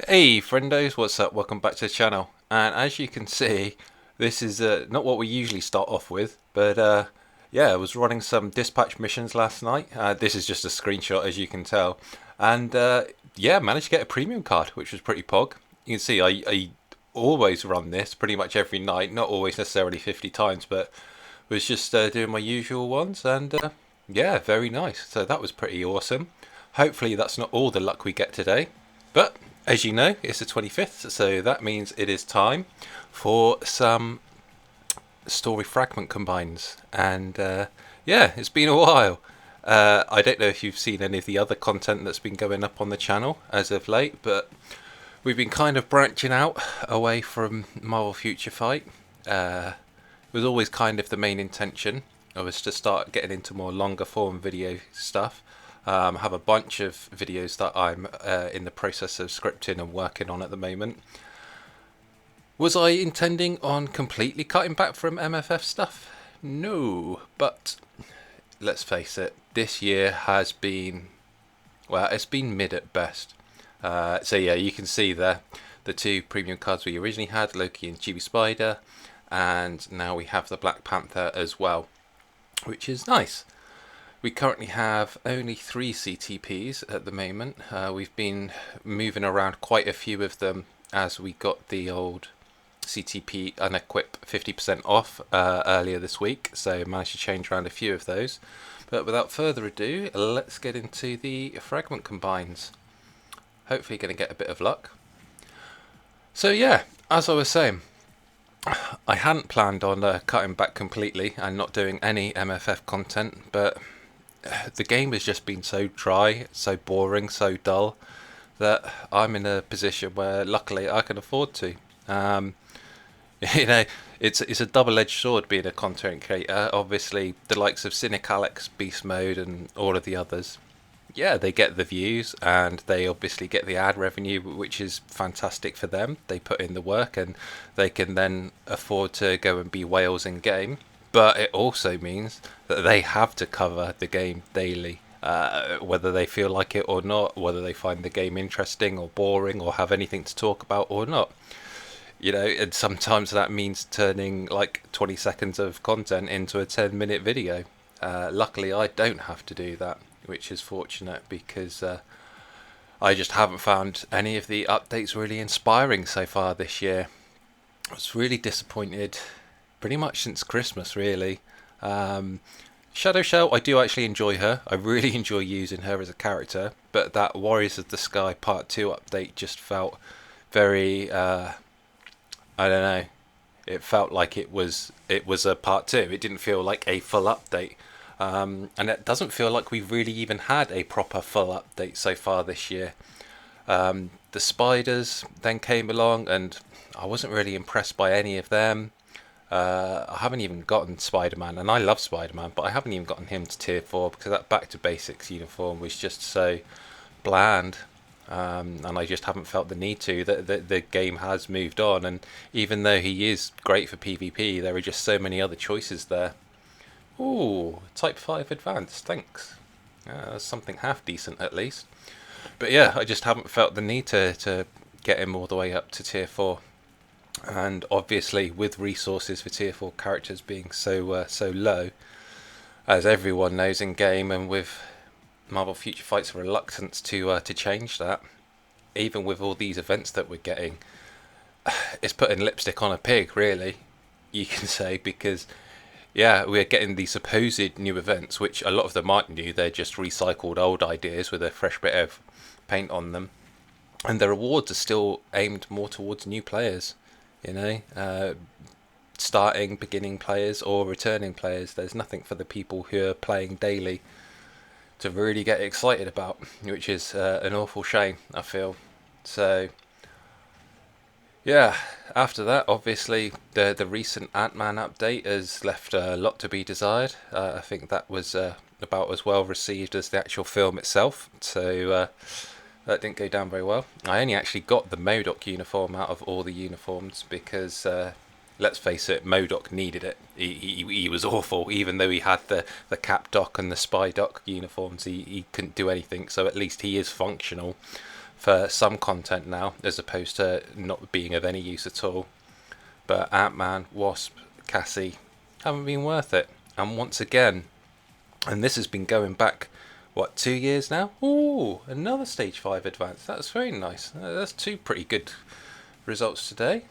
Hey friendos, what's up? Welcome back to the channel. And as you can see, this is not what we usually start off with, but yeah, I was running some dispatch missions last night. This is just a screenshot, as you can tell, and yeah, managed to get a premium card, which was pretty pog. You can see I always run this pretty much every night, not always necessarily 50 times, but was just doing my usual ones, and yeah, very nice. So that was pretty awesome. Hopefully that's not all the luck we get today, but as you know, it's the 25th, so that means it is time for some story fragment combines. And yeah, it's been a while. I don't know if you've seen any of the other content that's been going up on the channel as of late, but we've been kind of branching out away from Marvel Future Fight. It was always kind of the main intention was to start getting into more longer form video stuff. Have a bunch of videos that I'm in the process of scripting and working on at the moment. Was I intending on completely cutting back from MFF stuff? No, but let's face it, this year has been, well, it's been mid at best. So yeah, you can see there the two premium cards we originally had, Loki and Chibi Spider, and now we have the Black Panther as well, which is nice. We currently have only 3 CTPs at the moment. We've been moving around quite a few of them as we got the old CTP unequip 50% off earlier this week, so managed to change around a few of those. But without further ado, let's get into the fragment combines. Hopefully going to get a bit of luck. So yeah, as I was saying, I hadn't planned on cutting back completely and not doing any MFF content, but the game has just been so dry, so boring, so dull that I'm in a position where luckily I can afford to. You know, it's a double-edged sword being a content creator. Obviously, the likes of Cynic Alex, Beast Mode, and all of the others, yeah, they get the views and they obviously get the ad revenue, which is fantastic for them. They put in the work and they can then afford to go and be whales in game. But it also means that they have to cover the game daily, whether they feel like it or not, whether they find the game interesting or boring or have anything to talk about or not. You know, and sometimes that means turning like 20 seconds of content into a 10-minute video. Luckily, I don't have to do that, which is fortunate because I just haven't found any of the updates really inspiring so far this year. I was really disappointed pretty much since Christmas, really. Shadow Shell, I do actually enjoy her. I really enjoy using her as a character, but that Warriors of the Sky Part 2 update just felt very, I don't know, it felt like it was a Part 2. It didn't feel like a full update. And it doesn't feel like we've really even had a proper full update so far this year. The spiders then came along and I wasn't really impressed by any of them. I haven't even gotten Spider-Man, and I love Spider-Man, but I haven't even gotten him to tier 4 because that back to basics uniform was just so bland, and I just haven't felt the need to. The game has moved on, and even though he is great for PvP, there are just so many other choices there. Ooh, Type 5 Advanced, thanks. That's something half decent at least. But yeah, I just haven't felt the need to get him all the way up to tier 4. And obviously, with resources for tier 4 characters being so low, as everyone knows in game, and with Marvel Future Fight's reluctance to change that, even with all these events that we're getting, it's putting lipstick on a pig, really, you can say, because yeah, we're getting these supposed new events, which a lot of them aren't new, they're just recycled old ideas with a fresh bit of paint on them, and the rewards are still aimed more towards new players. You know, starting, beginning players or returning players. There's nothing for the people who are playing daily to really get excited about, which is an awful shame, I feel. So, yeah, after that, obviously, the recent Ant-Man update has left a lot to be desired. I think that was about as well received as the actual film itself. So, that didn't go down very well. I only actually got the MODOK uniform out of all the uniforms because, let's face it, MODOK needed it. He was awful. Even though he had the Cap Doc and the Spy Doc uniforms, he couldn't do anything, so at least he is functional. for some content now, as opposed to not being of any use at all. But Ant-Man, Wasp, Cassie haven't been worth it. And once again, and this has been going back, what, 2 years now? Ooh, another Stage 5 advance. That's very nice. That's two pretty good results today.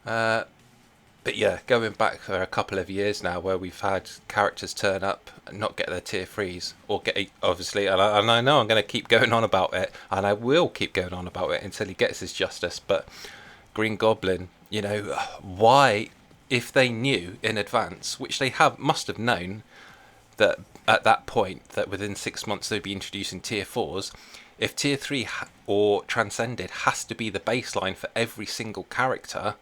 But yeah, going back for a couple of years now where we've had characters turn up and not get their tier 3s, or get, obviously, and I know I'm going to keep going on about it, and I will keep going on about it until he gets his justice, but Green Goblin, why, if they knew in advance, which they must have known, that at that point, that within 6 months they'd be introducing tier 4s, if tier 3 or Transcended has to be the baseline for every single character,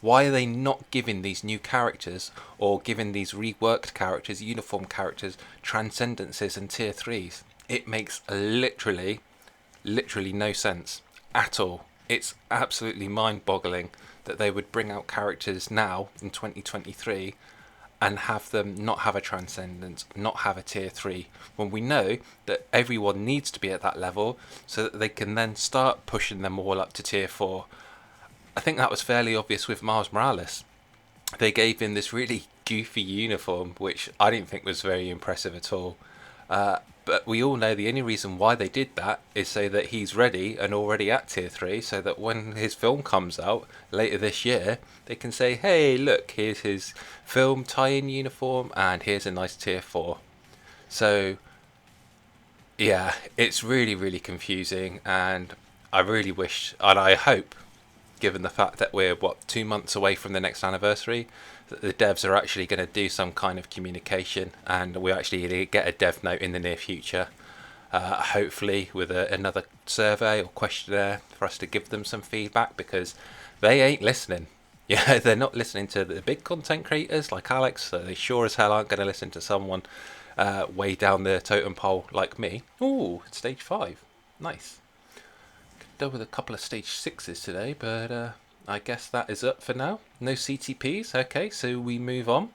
why are they not giving these new characters, or giving these reworked characters, uniform characters, transcendences and tier 3s? It makes literally no sense at all. It's absolutely mind-boggling that they would bring out characters now in 2023 and have them not have a transcendence, not have a tier 3, when we know that everyone needs to be at that level so that they can then start pushing them all up to tier 4. I think that was fairly obvious with Miles Morales. They gave him this really goofy uniform, which I didn't think was very impressive at all. But we all know the only reason why they did that is so that he's ready and already at tier 3, so that when his film comes out later this year, they can say, hey, look, here's his film tie-in uniform, and here's a nice tier 4. So, yeah, it's really confusing, and I really wish, and I hope, given the fact that we're 2 months away from the next anniversary, that the devs are actually going to do some kind of communication, and we actually get a dev note in the near future, hopefully with another survey or questionnaire for us to give them some feedback, because they ain't listening. Yeah, they're not listening to the big content creators like Alex, so they sure as hell aren't going to listen to someone way down the totem pole like me. Ooh, stage 5, nice. Done with a couple of stage 6s today, but I guess that is up for now. No CTPs. Okay, so we move on,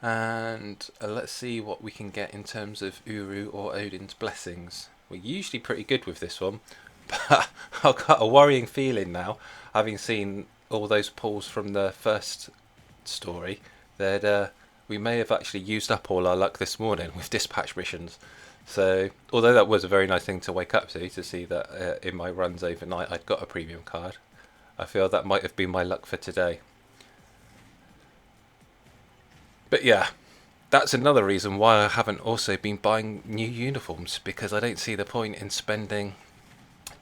and let's see what we can get in terms of Uru or Odin's blessings. We're usually pretty good with this one, but I've got a worrying feeling now, having seen all those pulls from the first story, that we may have actually used up all our luck this morning with dispatch missions. So, although that was a very nice thing to wake up to see that in my runs overnight I'd got a premium card, I feel that might have been my luck for today. But yeah, that's another reason why I haven't also been buying new uniforms, because I don't see the point in spending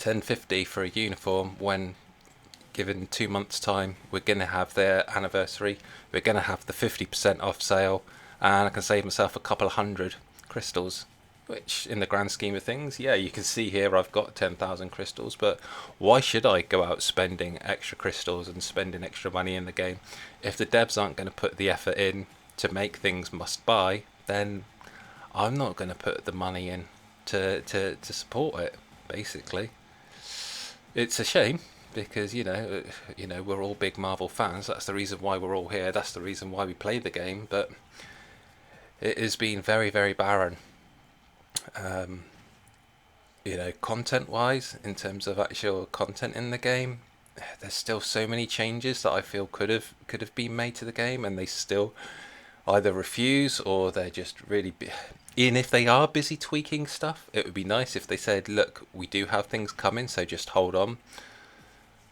$10.50 for a uniform when, given 2 months' time, we're going to have their anniversary, we're going to have the 50% off sale, and I can save myself a couple of hundred crystals. Which, in the grand scheme of things, yeah, you can see here I've got 10,000 crystals, but why should I go out spending extra crystals and spending extra money in the game? If the devs aren't going to put the effort in to make things must buy, then I'm not going to put the money in to support it, basically. It's a shame, because, we're all big Marvel fans. That's the reason why we're all here. That's the reason why we play the game, but it has been very barren. Content wise, in terms of actual content in the game, there's still so many changes that I feel could have been made to the game, and they still either refuse, or they're just really and if they are busy tweaking stuff, it would be nice if they said, look, we do have things coming, so just hold on.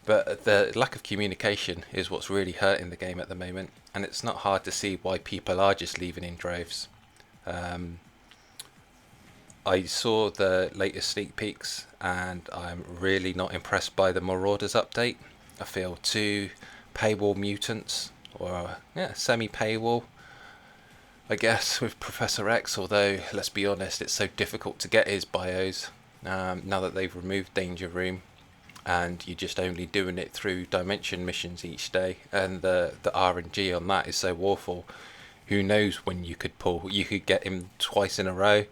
But the lack of communication is what's really hurting the game at the moment, and it's not hard to see why people are just leaving in droves. I saw the latest sneak peeks, and I'm really not impressed by the Marauders update. I feel 2 paywall mutants, or semi-paywall, I guess, with Professor X, although, let's be honest, it's so difficult to get his bios now that they've removed Danger Room, and you're just only doing it through Dimension missions each day, and the RNG on that is so awful. Who knows when you could pull? You could get him twice in a row,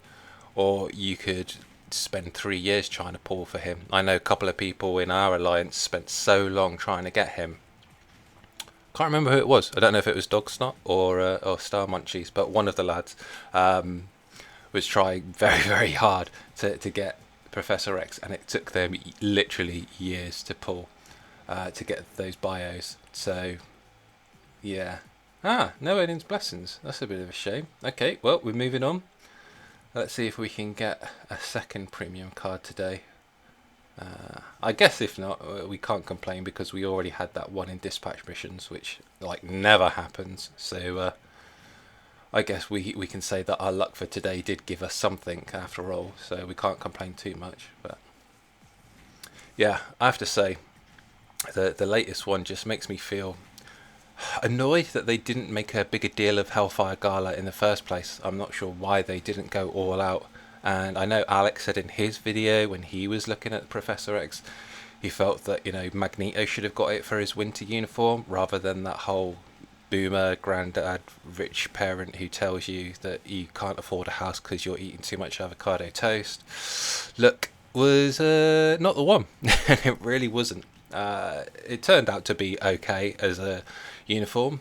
or you could spend 3 years trying to pull for him. I know a couple of people in our alliance spent so long trying to get him. Can't remember who it was. I don't know if it was Dogsnot or Star Munchies, but one of the lads was trying very hard to get Professor X, and it took them literally years to pull to get those bios. So yeah. No earnings blessings. That's a bit of a shame. Okay, well, we're moving on. Let's see if we can get a second premium card today. I guess if not, we can't complain because we already had that one in dispatch missions, which like never happens. So I guess we can say that our luck for today did give us something after all. So we can't complain too much. But yeah, I have to say, the latest one just makes me feel annoyed that they didn't make a bigger deal of Hellfire Gala in the first place. I'm not sure why they didn't go all out. And I know Alex said in his video when he was looking at Professor X, he felt that, you know, Magneto should have got it for his winter uniform rather than that whole boomer granddad rich parent who tells you that you can't afford a house because you're eating too much avocado toast. Look, was not the one. It really wasn't. It turned out to be okay as a uniform.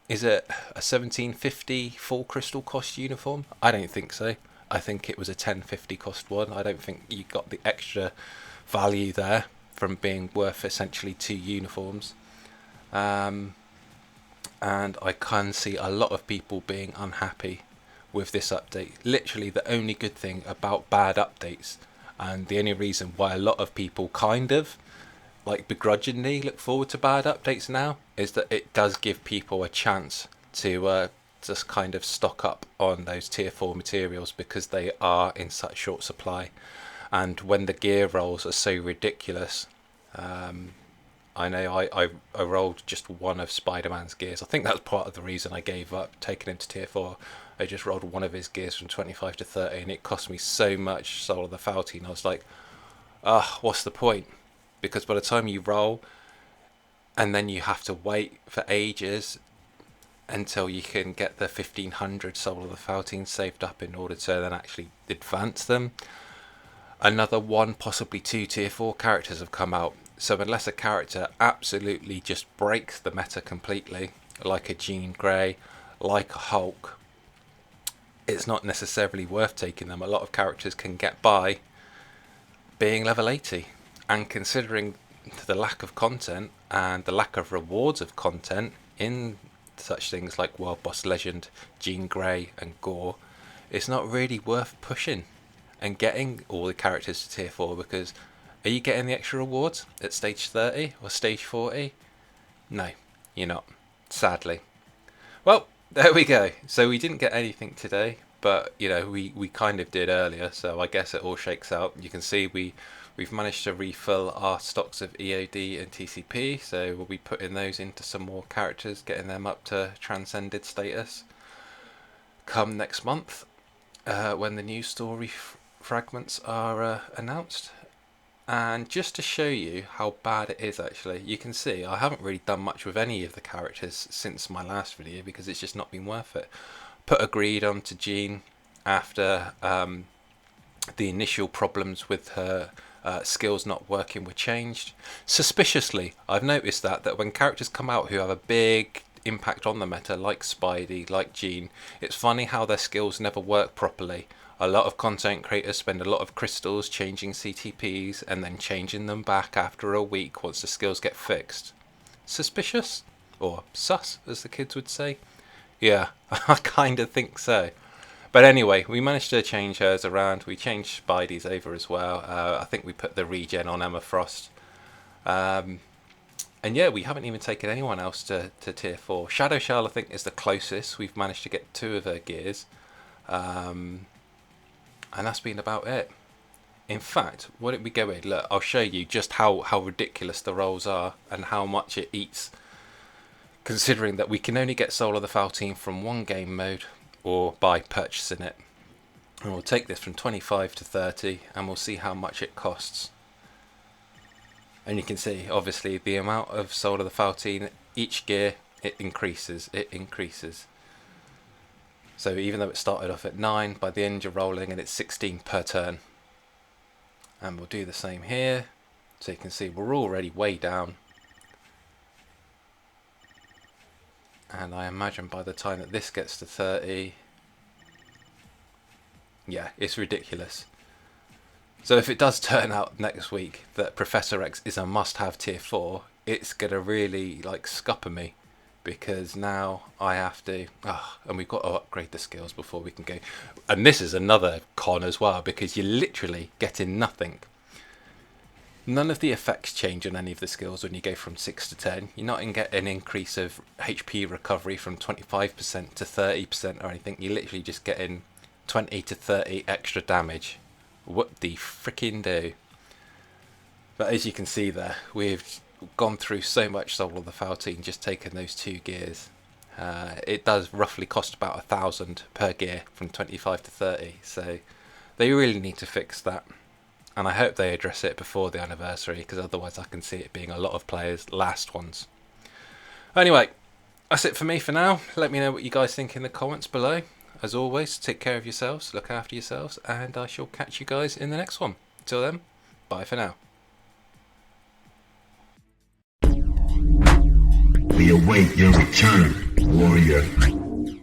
Is it a 1750 full crystal cost uniform? I don't think so. I think it was a 1050 cost one. I don't think you got the extra value there from being worth essentially 2 uniforms. And I can see a lot of people being unhappy with this update. Literally the only good thing about bad updates, and the only reason why a lot of people kind of like begrudgingly look forward to bad updates now, is that it does give people a chance to just kind of stock up on those tier 4 materials because they are in such short supply. And when the gear rolls are so ridiculous, I know I rolled just one of Spider-Man's gears. I think that's part of the reason I gave up taking him to tier 4. I just rolled one of his gears from 25 to 30 and it cost me so much Soul of the Faltine. I was like, what's the point? Because by the time you roll and then you have to wait for ages until you can get the 1500 Soul of the Faltine saved up in order to then actually advance them. Another 1, possibly 2 tier 4 characters have come out. So unless a character absolutely just breaks the meta completely, like a Jean Grey, like a Hulk, it's not necessarily worth taking them. A lot of characters can get by being level 80. And considering the lack of content and the lack of rewards of content in such things like World Boss Legend, Jean Grey and Gore, it's not really worth pushing and getting all the characters to tier 4, because are you getting the extra rewards at stage 30 or stage 40? No, you're not, sadly. Well, there we go. So we didn't get anything today, but you know, we kind of did earlier, so I guess it all shakes out. You can see we've managed to refill our stocks of EOD and TCP, so we'll be putting those into some more characters, getting them up to transcended status come next month, when the new story fragments are announced. And just to show you how bad it is, actually, you can see I haven't really done much with any of the characters since my last video because it's just not been worth it. Put a greed onto Jean after the initial problems with her skills not working were changed. Suspiciously, I've noticed that when characters come out who have a big impact on the meta, like Spidey, like Jean, it's funny how their skills never work properly. A lot of content creators spend a lot of crystals changing CTPs and then changing them back after a week once the skills get fixed. Suspicious? Or sus, as the kids would say. Yeah, I kind of think so. But anyway, we managed to change hers around. We changed Spidey's over as well. I think we put the regen on Emma Frost. And yeah, we haven't even taken anyone else to tier 4. Shadow Shell, I think, is the closest. We've managed to get 2 of her gears. And that's been about it. In fact, why don't we go in? Look, I'll show you just how ridiculous the rolls are and how much it eats. Considering that we can only get Soul of the Faltine from one game mode or by purchasing it. And we'll take this from 25 to 30 and we'll see how much it costs. And you can see, obviously, the amount of Soul of the Faltine, each gear, it increases. So even though it started off at 9, by the end you're rolling and it's 16 per turn. And we'll do the same here. So you can see we're already way down. And I imagine by the time that this gets to 30, yeah, it's ridiculous. So if it does turn out next week that Professor X is a must-have tier 4, it's going to really like scupper me, because now I have to, and we've got to upgrade the skills before we can go. And this is another con as well, because you're literally getting nothing. None of the effects change on any of the skills when you go from 6 to 10. You're not going to get an increase of HP recovery from 25% to 30% or anything. You're literally just getting 20 to 30 extra damage. What the frickin' do? But as you can see there, we've gone through so much Soul of the Faltine just taking those 2 gears. It does roughly cost about 1,000 per gear from 25 to 30, so they really need to fix that. And I hope they address it before the anniversary, because otherwise I can see it being a lot of players' last ones. Anyway, that's it for me for now. Let me know what you guys think in the comments below. As always, take care of yourselves, look after yourselves, and I shall catch you guys in the next one. Until then, bye for now. We await your return, warrior.